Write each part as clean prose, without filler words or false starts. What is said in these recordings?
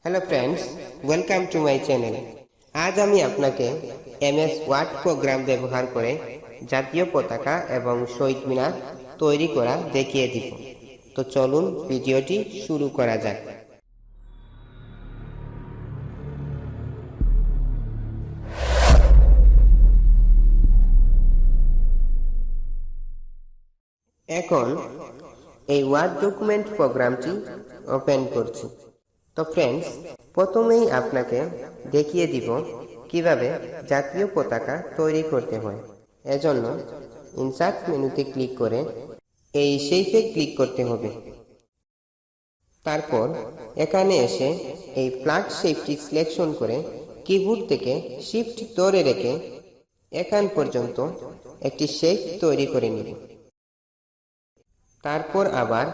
Hello friends, welcome to my channel. আজ আমি আপনাকে এমএস ওয়ার্ড প্রোগ্রাম ব্যবহার করে জাতীয় পতাকা এবং শহীদ মিনার তৈরি করা দেখিয়ে দিব। তো চলুন ভিডিওটি শুরু করা যাক। এখন এই ওয়ার্ড ডকুমেন্ট প্রোগ্রামটি ওপেন করছি। তো ফ্রেন্ডস, প্রথমেই আপনাকে দেখিয়ে দিব কিভাবে জাতীয় পতাকা তৈরি করতে হয়। এজন্য ইনসার্ট মেনুতে ক্লিক করে এই শেপে ক্লিক করতে হবে। তারপর এখানে এসে এই ফ্ল্যাট শেপটি সিলেকশন করে কিবোর্ড থেকে শিফট ধরে রেখে এখান পর্যন্ত একটি শেপ তৈরি করে নিব। তারপর আবার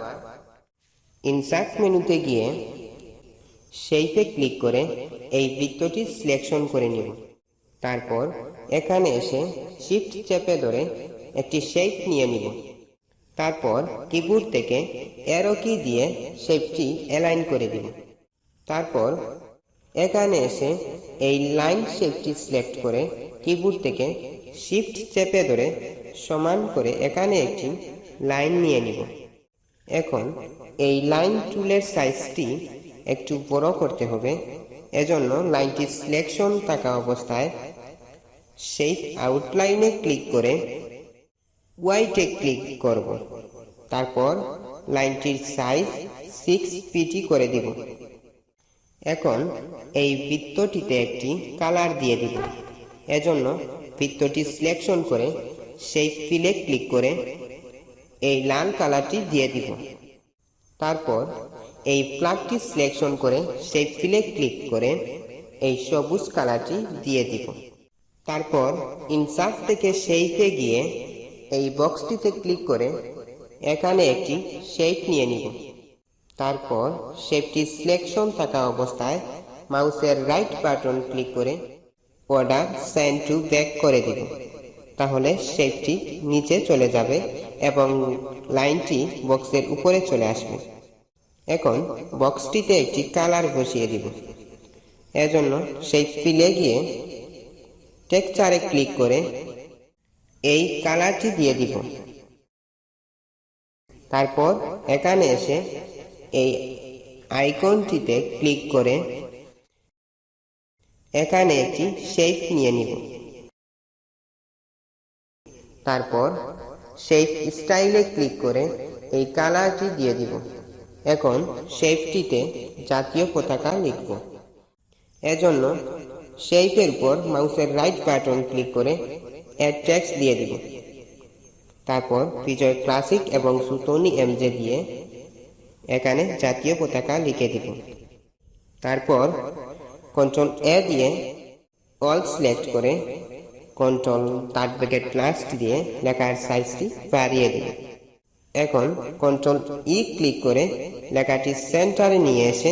ইনসার্ট মেনুতে গিয়ে শেপে ক্লিক করে এই বৃত্তটি সিলেকশন করে নিব। তারপর এখানে এসে শিফট চেপে ধরে একটি শেপ নিয়ে নিব। তারপর কিবোর্ড থেকে অ্যারো কি দিয়ে শেপটি অ্যালাইন করে দিব। তারপর এখানে এসে এই লাইন শেপটি সিলেক্ট করে কিবোর্ড থেকে শিফট চেপে ধরে সমান করে এখানে একটি লাইন নিয়ে নিব। এখন এই লাইন টুলের সাইজটি একটু বড় করতে হবে। এজন্য লাইনটি সিলেকশন থাকা অবস্থায় শেপ আউটলাইনে ক্লিক করে হোয়াইটে ক্লিক করব। তারপর লাইনটির সাইজ 6 পিটি করে দিব। এখন এই বৃত্তটিতে একটি কালার দিয়ে দিব। এজন্য বৃত্তটি সিলেকশন করে শেপ ফিলে ক্লিক করে এই লাল কালারটি দিয়ে দিব। তারপর এই প্লাগটি সিলেকশন করে শেপ ফিলে ক্লিক করে এই সবুজ কালারটি দিয়ে দিব। তারপর ইনসার্ট থেকে শেপে গিয়ে এই বক্সটিতে ক্লিক করে এখানে একটি শেপ নিয়ে নিব। তারপর শেপটি সিলেকশন থাকা অবস্থায় মাউসের রাইট বাটন ক্লিক করে অর্ডার সেন্ড টু ব্যাক করে দিব। তাহলে শেপটি নিচে চলে যাবে এবং লাইনটি বক্সের উপরে চলে আসবে। এখন বক্সটিতে একটি কালার বসিয়ে দিব। এজন্য শেপ ফিলে গিয়ে টেক্সচারে ক্লিক করে এই কালারটি দিয়ে দিব। তারপর এখানে এসে এই আইকনটিতে ক্লিক করে এখানে একটি শেপ নিয়ে নিব। তারপর শেপ স্টাইলে ক্লিক করে এই কালারটি দিয়ে দিব। এখন শেপটিতে জাতীয় পতাকা লিখব। এজন্য শেপের উপর মাউসের রাইট বাটন ক্লিক করে অ্যাড টেক্সট দিয়ে দিব। তারপর বিজয় ক্লাসিক এবং সুতনি এমজে দিয়ে এখানে জাতীয় পতাকা লিখে দিব। তারপর কন্ট্রোল এ দিয়ে অল সিলেক্ট করে কন্ট্রোল থার্ড ব্র্যাকেট লাস্ট দিয়ে লেখার সাইজটি বাড়িয়ে দিব। এখন কন্ট্রোল ই ক্লিক করে লেখাটি সেন্টারে নিয়ে এসে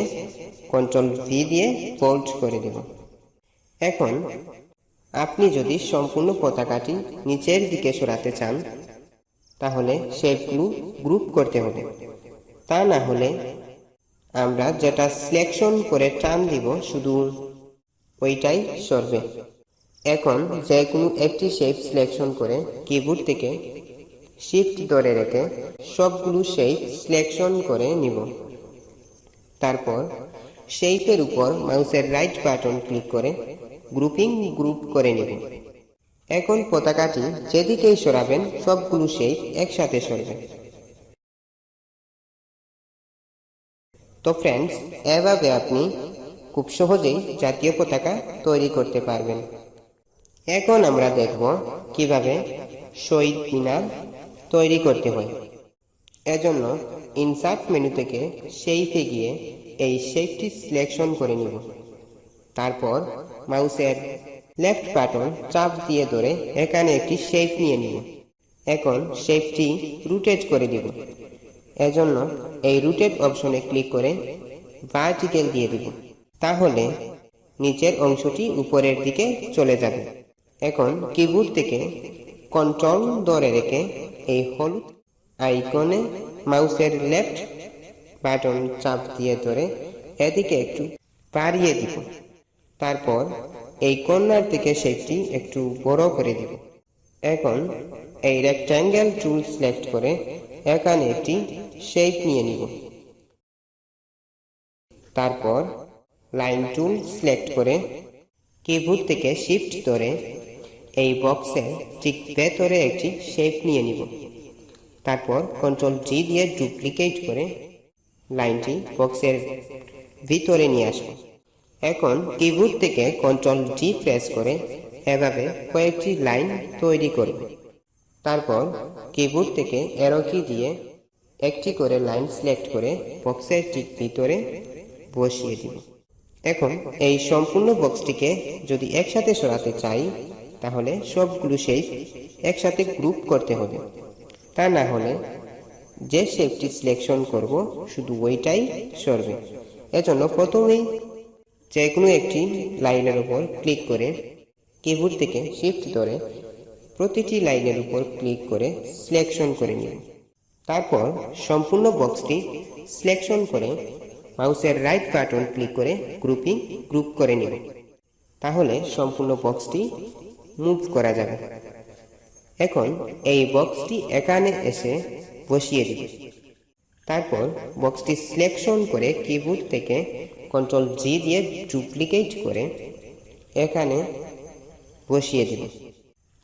কন্ট্রোল ভি দিয়ে বোল্ড করে দেব। এখন আপনি যদি সম্পূর্ণ পতাকাটি নিচের দিকে সরাতে চান তাহলে শেপগুলো গ্রুপ করতে হবে। তা না হলে আমরা যেটা সিলেকশন করে টান দিব শুধু ওইটাই সরবে। এখন যে কোনো একটি শেপ সিলেকশন করে কিবোর্ড থেকে শিফট ধরে রেখে সবগুলো শেপ সিলেকশন করে নিব। তারপর শেপের উপর মাউসের রাইট বাটন ক্লিক করে গ্রুপ করে নিব। এখন পতাকাটি যেদিকেই সরাবেন সবগুলো শেপ একসাথে সরবে। তো ফ্রেন্ডস, এভাবে আপনি খুব সহজেই জাতীয় পতাকা তৈরি করতে পারবেন। এখন আমরা দেখব কিভাবে শহীদ মিনার তৈরি করতে হয়। এজন্য ইনসার্ট মেনু থেকে শেপে গিয়ে এই শেপটি সিলেকশন করে নিব। তারপর মাউসের লেফট বাটন চাপ দিয়ে ধরে এখানে একটি শেপ নিয়ে নিব। এখন শেপটি রোটেট করে দিব। এজন্য এই রোটেট অপশনে ক্লিক করে ভার্টিক্যাল দিয়ে দিব। তাহলে নিচের অংশটি উপরের দিকে চলে যাবে। এখন কিবোর্ড থেকে কন্ট্রোল ধরে রেখে এই হলুদ আইকনে মাউসের লেফট বাটন চাপ দিয়ে ধরে এদিকে একটু বাড়িয়ে দিব। তারপর এই কর্নার থেকে শেপটি একটু বড় করে দিব। এখন এই রেক্ট্যাঙ্গেল টুল সিলেক্ট করে এখানে একটি শেপ নিয়ে নিব। তারপর লাইন টুল সিলেক্ট করে কিবোর্ড থেকে শিফট ধরে এই বক্সের ঠিক ভেতরে একটি শেপ নিয়ে নিব। তারপর কন্ট্রোল জি দিয়ে ডুপ্লিকেট করে লাইনটি বক্সের ভিতরে নিয়ে আসব। এখন কিবোর্ড থেকে কন্ট্রোল জি প্রেস করে এভাবে কয়েকটি লাইন তৈরি করব। তারপর কিবোর্ড থেকে অ্যারো কি দিয়ে একটি করে লাইন সিলেক্ট করে বক্সের ঠিক ভিতরে বসিয়ে দিব। এখন এই সম্পূর্ণ বক্সটিকে যদি একসাথে সরাতে চাই তাহলে সবগুলো শেপ একসাথে গ্রুপ করতে হবে। তা না হলে যে শেপটি সিলেকশন করব শুধু ওইটাই সরবে। এজন্য প্রথমেই যে কোনো একটি লাইনের উপর ক্লিক করে কিবোর্ড থেকে শিফট ধরে প্রতিটি লাইনের উপর ক্লিক করে সিলেকশন করে নিন। তারপর সম্পূর্ণ বক্সটি সিলেকশন করে মাউসের রাইট বাটন ক্লিক করে গ্রুপ করে নিন। তাহলে সম্পূর্ণ বক্সটি মুভ করা যাবে। এখন এই বক্সটি এখানে এসে বসিয়ে দিব। তারপর বক্সটি সিলেকশন করে কিবোর্ড থেকে কন্ট্রোল জি দিয়ে ডুপ্লিকেট করে এখানে বসিয়ে দিব।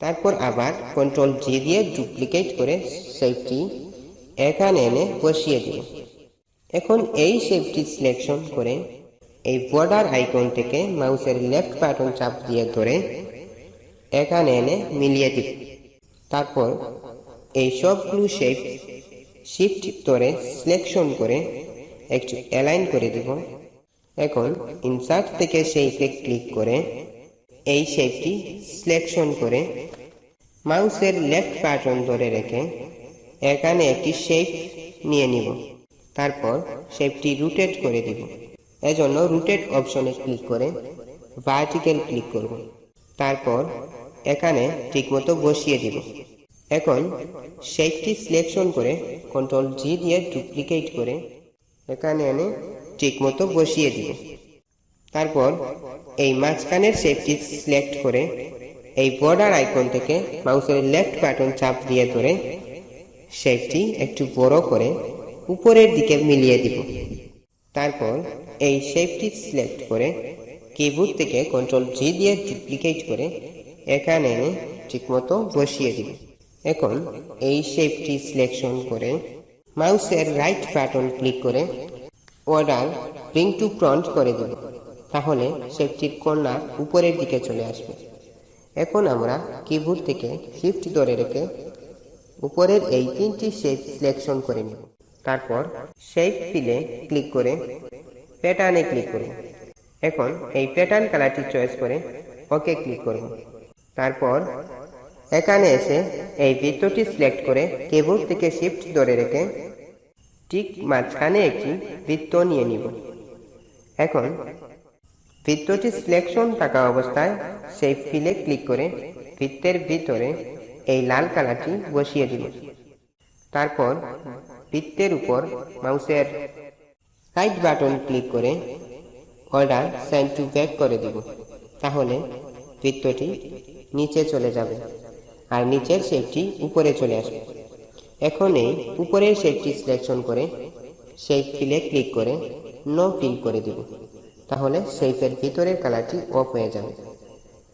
তারপর আবার কন্ট্রোল জি দিয়ে ডুপ্লিকেট করে শেপটি এখানে এনে বসিয়ে দিব। এখন এই শেপটি সিলেকশন করে এই বর্ডার আইকন থেকে মাউসের লেফট বাটন চাপ দিয়ে ধরে এখানে এনে মিলিয়ে দিব। তারপর এই সবগুলো শেপ শিফট ধরে সিলেকশন করে একটু অ্যালাইন করে দিব। এখন ইনসার্ট থেকে শেপে ক্লিক করে এই শেপটি সিলেকশন করে মাউসের লেফট বাটন ধরে রেখে এখানে একটি শেপ নিয়ে নিব। তারপর শেপটি রোটেট করে দিব। এজন্য রোটেট অপশনে ক্লিক করে ভার্টিক্যাল ক্লিক করব। তারপর এখানে ঠিকমতো বসিয়ে দিব। এখন শেপটি সিলেকশন করে কন্ট্রোল জি দিয়ে ডুপ্লিকেট করে এখানে এনে ঠিকমতো বসিয়ে দিব। তারপর এই মাঝখানের শেপটি সিলেক্ট করে এই বর্ডার আইকন থেকে মাউসের লেফট বাটন চাপ দিয়ে ধরে শেপটি একটু বড় করে উপরের দিকে মিলিয়ে দিব। তারপর এই শেপটি সিলেক্ট করে কিবোর্ড থেকে কন্ট্রোল জি দিয়ে ডুপ্লিকেট করে এখানে এনে ঠিকমতো বসিয়ে দিব। এখন এই শেপটি সিলেকশন করে মাউসের রাইট বাটন ক্লিক করে অর্ডার ব্রিং টু ফ্রন্ট করে দেব। তাহলে শেপটির কর্নার উপরের দিকে চলে আসবে। এখন আমরা কিবোর্ড থেকে শিফট ধরে রেখে উপরের এই তিনটি শেপ সিলেকশন করে নেব। তারপর শেপ ফিলে ক্লিক করে প্যাটার্নে ক্লিক করব। এখন এই প্যাটার্ন কালারটি চয়েস করে ওকে ক্লিক করব। তারপর এখানে এসে এই বৃত্তটি সিলেক্ট করে কিবোর্ড থেকে শিফট ধরে রেখে ঠিক মাঝখানে একটি বৃত্ত নিয়ে নিব। এখন বৃত্তটি সিলেকশন থাকা অবস্থায় সেই ফিলে ক্লিক করে বৃত্তের ভিতরে এই লাল কালারটি বসিয়ে দিব। তারপর বৃত্তের উপর মাউসের রাইট বাটন ক্লিক করে অর্ডার সেন্ড টু ব্যাক করে দিব। তাহলে বৃত্তটি নিচে চলে যাবে আর নিচের শেপটি উপরে চলে আসবে। এখন এই উপরের শেপটি সিলেকশন করে শেপ ফিলে ক্লিক করে নো ফিল করে দিব। তাহলে শেপের ভিতরের কালারটি অফ হয়ে যাবে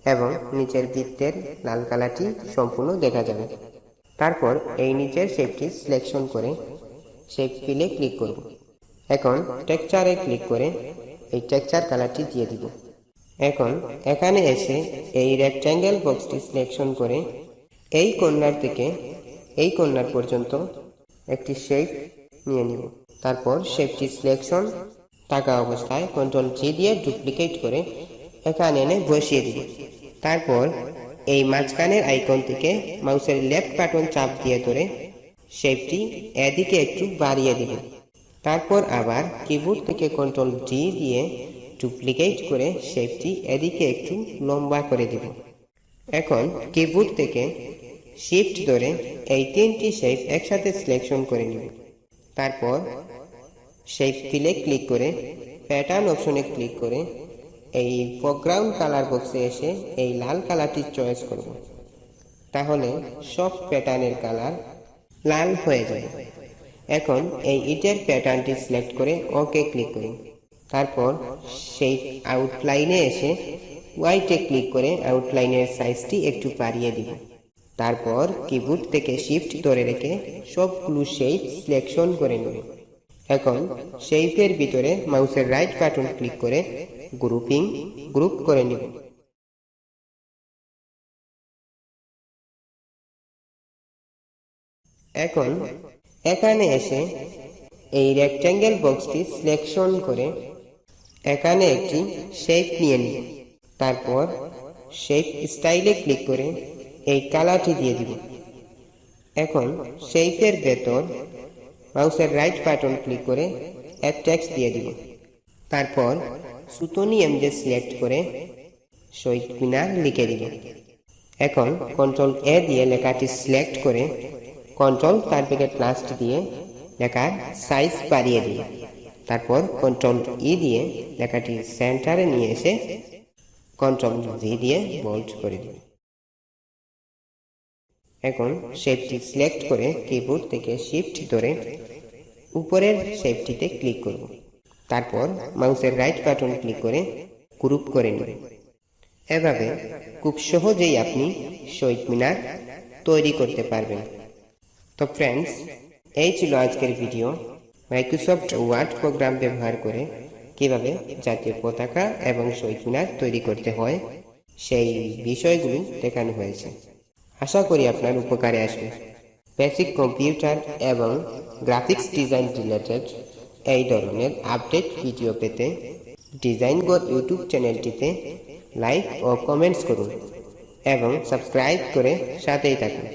এবং নিচের বৃত্তের লাল কালারটি সম্পূর্ণ দেখা যাবে। তারপর এই নিচের শেপটি সিলেকশন করে শেপ ফিলে ক্লিক করব। এখন টেক্সচারে ক্লিক করে এই টেক্সচার কালারটি দিয়ে দিব। এখন এখানে এসে এই রেক্ট্যাঙ্গেল বক্সটি সিলেকশন করে এই কর্নার থেকে এই কর্নার পর্যন্ত একটি শেপ নিয়ে নিব। তারপর শেপটি সিলেকশন থাকা অবস্থায় কন্ট্রোল জি দিয়ে ডুপ্লিকেট করে এখানে এনে বসিয়ে দিব। তারপর এই মাঝখানের আইকন থেকে মাউসের লেফট বাটন চাপ দিয়ে ধরে শেপটি এদিকে একটু বাড়িয়ে দিব। তারপর আবার কিবোর্ড থেকে কন্ট্রোল জি দিয়ে ডুপ্লিকেট করে শেপটি এদিকে একটু লম্বা করে দিব। এখন কিবোর্ড থেকে শিফট ধরে এই তিনটি শেপ একসাথে সিলেকশন করে নিব। তারপর শেপ ফিলে ক্লিক করে প্যাটার্ন অপশনে ক্লিক করে এই ফোরগ্রাউন্ড কালার বক্সে এসে এই লাল কালারটি চয়েস করব। তাহলে সব প্যাটার্নের কালার লাল হয়ে যায়। এখন এই ইটের প্যাটার্নটি সিলেক্ট করে ওকে ক্লিক করুন। তারপর সেই আউটলাইনে এসে হোয়াইটে ক্লিক করে আউটলাইনের সাইজটি একটু বাড়িয়ে দিব। তারপর কিবোর্ড থেকে শিফট ধরে রেখে সবগুলো শেপ সিলেকশন করে নেব। এখন শেপের ভিতরে মাউসের রাইট বাটন ক্লিক করে গ্রুপ করে নেব। এখন এখানে এসে এই রেক্ট্যাঙ্গেল বক্সটি সিলেকশন করে এখানে একটি শেপ নিয়ে নিব। তারপর শেপ স্টাইলে ক্লিক করে এই কালারটি দিয়ে দিব। এখন শেপের ভেতর মাউসের রাইট বাটন ক্লিক করে অ্যাড টেক্সট দিয়ে দিব। তারপর সুতনি এমজে সিলেক্ট করে শহীদ মিনার লিখে দিব। এখন কন্ট্রোল এ দিয়ে লেখাটি সিলেক্ট করে কন্ট্রোল প্লাস দিয়ে লেখার সাইজ বাড়িয়ে দিই। তারপর কন্ট্রোল ই দিয়ে লেখাটি সেন্টারে নিয়ে এসে কন্ট্রোল জি দিয়ে বোল্ড করে দিই। এখন শেপটি সিলেক্ট করে কিবোর্ড থেকে শিফট ধরে উপরের শেপটিতে ক্লিক করব। তারপর মাউসের রাইট বাটন ক্লিক করে গ্রুপ করে নিন। এভাবে খুব সহজেই আপনি শহীদ মিনার তৈরি করতে পারবেন। তো ফ্রেন্ডস, এই ছিল আজকের ভিডিও। মাইক্রোসফট ওয়ার্ড প্রোগ্রাম ব্যবহার করে কিভাবে জাতীয় পতাকা এবং শহীদ মিনার তৈরি করতে হয় সেই বিষয়গুলো দেখানো হয়েছে। আশা করি আপনার উপকারে আসবে। বেসিক কম্পিউটার এবং গ্রাফিক্স ডিজাইন রিলেটেড এই ধরনের আপডেট ভিডিও পেতে ডিজাইন গড ইউটিউব চ্যানেলটিতে লাইক ও কমেন্টস করুন এবং সাবস্ক্রাইব করে সাথেই থাকুন।